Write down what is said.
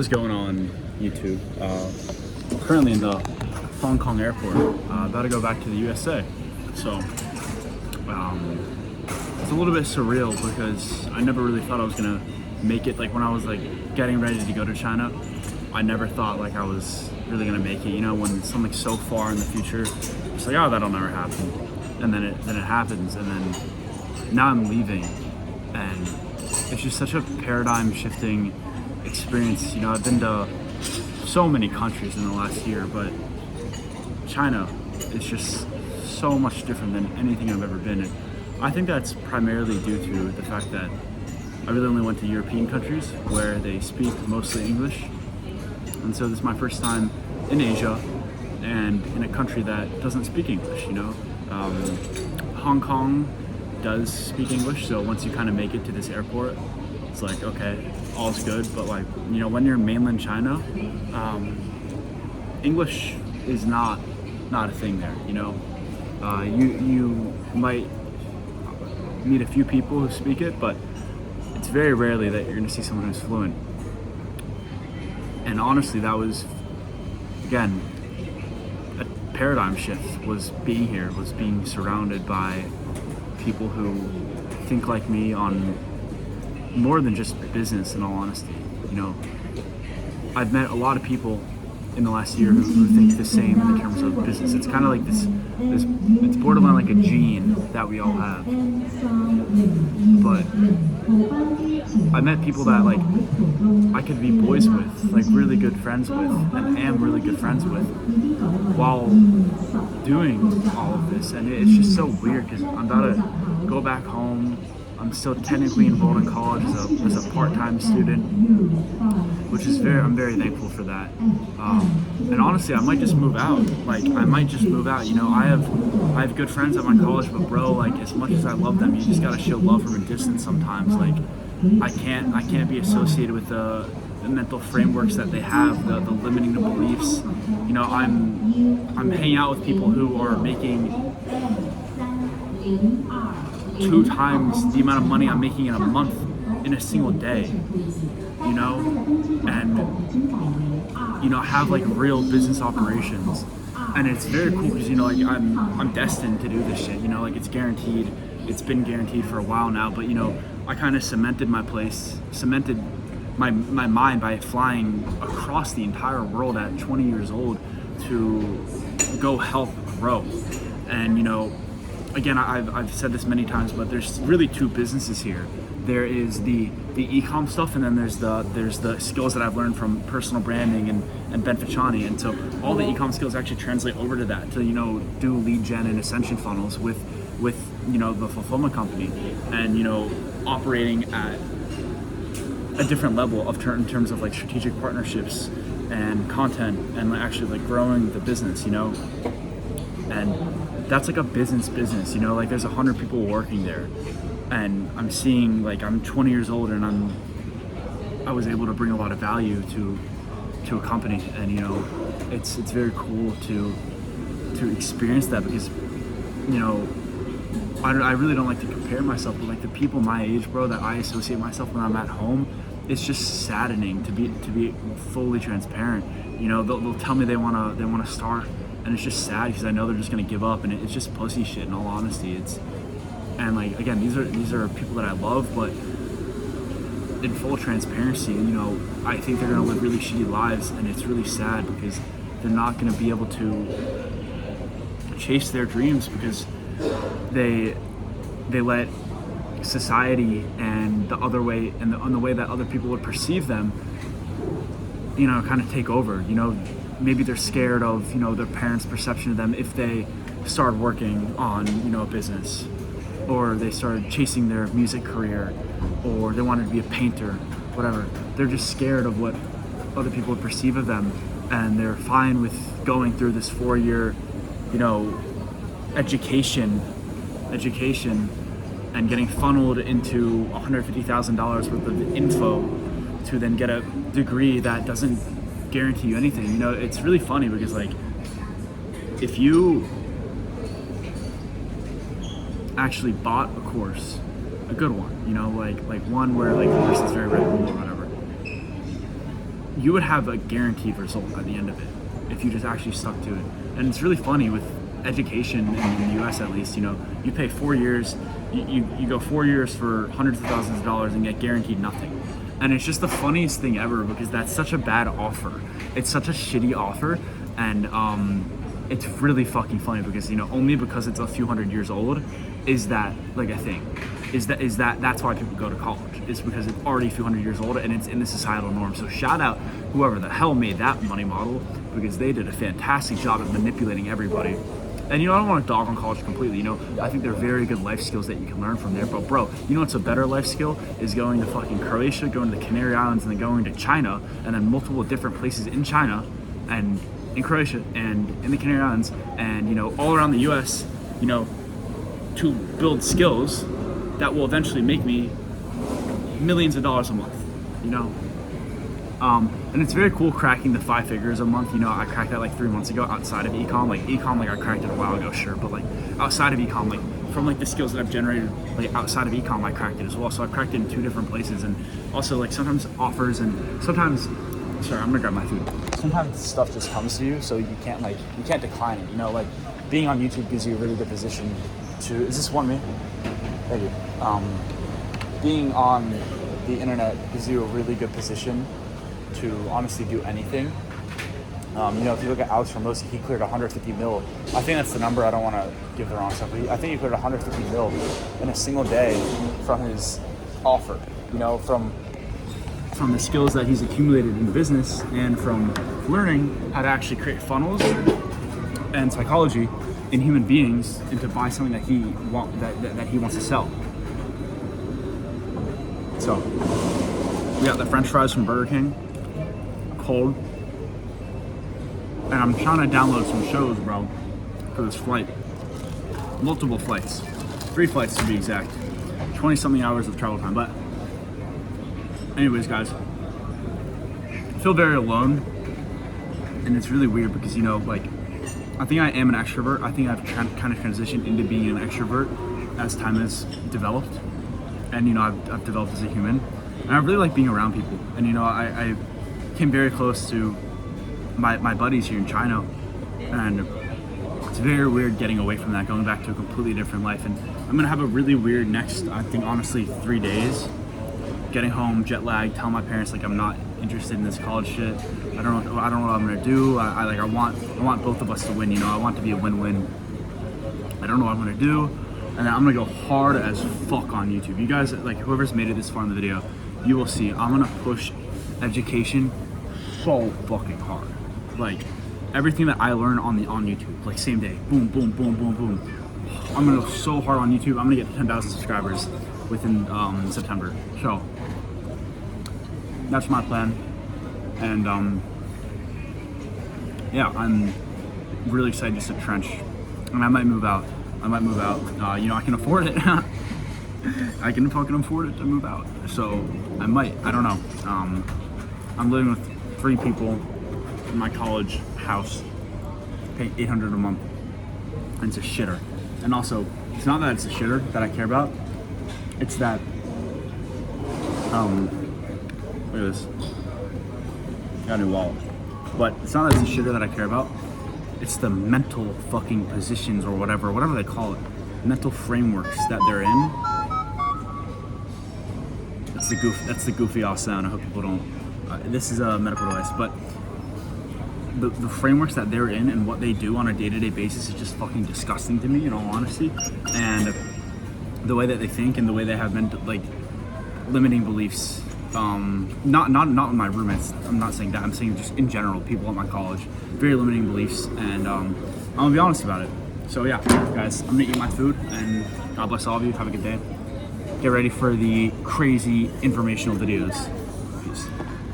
What's going on YouTube? Currently in the Hong Kong airport, about to go back to the USA. So it's a little bit surreal because I never really thought I was gonna make it. Like when I was getting ready to go to China, I never thought I was really gonna make it. You know, when something's so far in the future, it's like, oh, that'll never happen, and then it happens, and then now I'm leaving, and it's just such a paradigm shifting experience. You know, I've been to so many countries in the last year, but China is just so much different than anything I've ever been in. I think that's primarily due to the fact that I really only went to European countries where they speak mostly English, and so this is my first time in Asia and in a country that doesn't speak English. You know, Hong Kong does speak English, so once you kind of make it to this airport, it's like, okay, all's good. But when you're in mainland China, English is not a thing there. You know, you might meet a few people who speak it, but it's very rarely that you're going to see someone who's fluent. And honestly, that was, again, a paradigm shift. Was being surrounded by people who think like me on more than just business, in all honesty. You know, I've met a lot of people in the last year who think the same in terms of business. It's kind of like this it's borderline like a gene that we all have. But I met people that I could be boys with, really good friends with, and am really good friends with, while doing all of this. And it's just so weird because I'm about to go back home. I'm still technically enrolled in college as a part-time student, which is I'm very thankful for that. And honestly, I might just move out. You know, I have good friends at my college, but bro, as much as I love them, you just gotta show love from a distance sometimes. I can't be associated with the mental frameworks that they have, the limiting the beliefs. You know, I'm hanging out with people who are making 2 times the amount of money I'm making in a month in a single day, you know, and have real business operations. And it's very cool because, you know, I'm destined to do this shit, you know, it's guaranteed. It's been guaranteed for a while now, but you know, I kind of cemented my mind by flying across the entire world at 20 years old to go help grow. And you know, again, I've said this many times, but there's really 2 businesses here. There is the e-com stuff, and then there's the skills that I've learned from personal branding and Ben Ficciani. And so all the e-com skills actually translate over to that, to, you know, do lead gen and ascension funnels with you know, the fulfillment company, and you know, operating at a different level in terms of strategic partnerships and content, and actually growing the business, you know. And that's a business, you know, there's 100 people working there, and I'm seeing, I'm 20 years old, and I was able to bring a lot of value to a company. And you know, it's very cool to experience that, because you know, I really don't like to compare myself, but the people my age, bro, that I associate myself when I'm at home, it's just saddening to be fully transparent. You know, they'll tell me they want to start, and it's just sad because I know they're just gonna give up, and it's just pussy shit, in all honesty. Again, these are people that I love, but in full transparency, you know, I think they're gonna live really shitty lives, and it's really sad because they're not gonna be able to chase their dreams because they let society and the other way and the way that other people would perceive them, you know, kind of take over. You know, maybe they're scared of, you know, their parents' perception of them if they started working on, you know, a business, or they started chasing their music career, or they wanted to be a painter, whatever. They're just scared of what other people would perceive of them, and they're fine with going through this 4-year, you know, education and getting funneled into $150,000 worth of info to then get a degree that doesn't guarantee you anything. You know, it's really funny because if you actually bought a course, a good one, you know, like one where the person's very reputable or whatever, you would have a guaranteed result at the end of it if you just actually stuck to it. And it's really funny with education in the US, at least, you know, you pay 4 years, you go 4 years for hundreds of thousands of dollars and get guaranteed nothing. And it's just the funniest thing ever, because that's such a bad offer. It's such a shitty offer. And it's really fucking funny, because, you know, only because it's a few hundred years old is that like a thing. That's why people go to college. It's because it's already a few hundred years old and it's in the societal norm. So shout out whoever the hell made that money model, because they did a fantastic job at manipulating everybody. And, you know, I don't want to dog on college completely. You know, I think they're very good life skills that you can learn from there. But, bro, you know what's a better life skill? Is going to fucking Croatia, going to the Canary Islands, and then going to China, and then multiple different places in China, and in Croatia, and in the Canary Islands, and, you know, all around the U.S., you know, to build skills that will eventually make me millions of dollars a month, you know? And it's very cool cracking the 5 figures a month. You know, I cracked that like 3 months ago outside of ecom. Like ecom, like I cracked it a while ago, sure, but like outside of ecom, like from like the skills that I've generated, like outside of ecom, I cracked it as well. So I cracked it in 2 different places, and also like sometimes offers, and sometimes, sorry, I'm gonna grab my food. Sometimes stuff just comes to you, so you can't decline it. You know, like being on YouTube gives you a really good position to. Is this one me? Thank you. Being on the internet gives you a really good position to honestly do anything. You know, if you look at Alex Hormozi, he cleared 150 mil. I think that's the number. I don't want to give the wrong stuff, but I think he cleared 150 mil in a single day from his offer. You know, from the skills that he's accumulated in business, and from learning how to actually create funnels and psychology in human beings, and to buy something that he wants to sell. So we got the French fries from Burger King, cold, and I'm trying to download some shows, bro, for this flight. Multiple flights, 3 flights to be exact, 20 something hours of travel time. But anyways, guys, I feel very alone, and it's really weird because, you know, like, I think I am an extrovert. I think I've kind of transitioned into being an extrovert as time has developed, and, you know, I've developed as a human, and I really like being around people. And, you know, I came very close to my buddies here in China, and it's very weird getting away from that, going back to a completely different life. And I'm gonna have a really weird next, I think, honestly, 3 days. Getting home, jet lag, telling my parents like I'm not interested in this college shit. I don't know what I'm gonna do. I want both of us to win. You know, I want it to be a win-win. I don't know what I'm gonna do, and then I'm gonna go hard as fuck on YouTube. You guys, like, whoever's made it this far in the video, you will see I'm gonna push education so fucking hard. Like, everything that I learn on YouTube, like same day, boom, boom, boom, boom, boom. I'm gonna go so hard on YouTube. I'm gonna get to 10,000 subscribers within September. So that's my plan, and yeah, I'm really excited just to trench, and I might move out. You know, I can afford it. I can fucking afford it to move out. So I might. I don't know. I'm living with 3 people in my college house, pay $800 a month, and it's a shitter. And also, it's not that it's a shitter that I care about. It's that, look at this. Got a new wallet. But it's not that it's a shitter that I care about. It's the mental fucking positions, or whatever they call it. Mental frameworks that they're in. That's the goofy ass sound. I hope people don't. This is a medical device, but the frameworks that they're in and what they do on a day-to-day basis is just fucking disgusting to me, in all honesty. And the way that they think, and the way they have been, like, limiting beliefs. Not with my roommates. I'm not saying that. I'm saying just in general, people at my college, very limiting beliefs, and I'm gonna be honest about it. So yeah, guys, I'm gonna eat my food, and God bless all of you. Have a good day. Get ready for the crazy informational videos. Peace.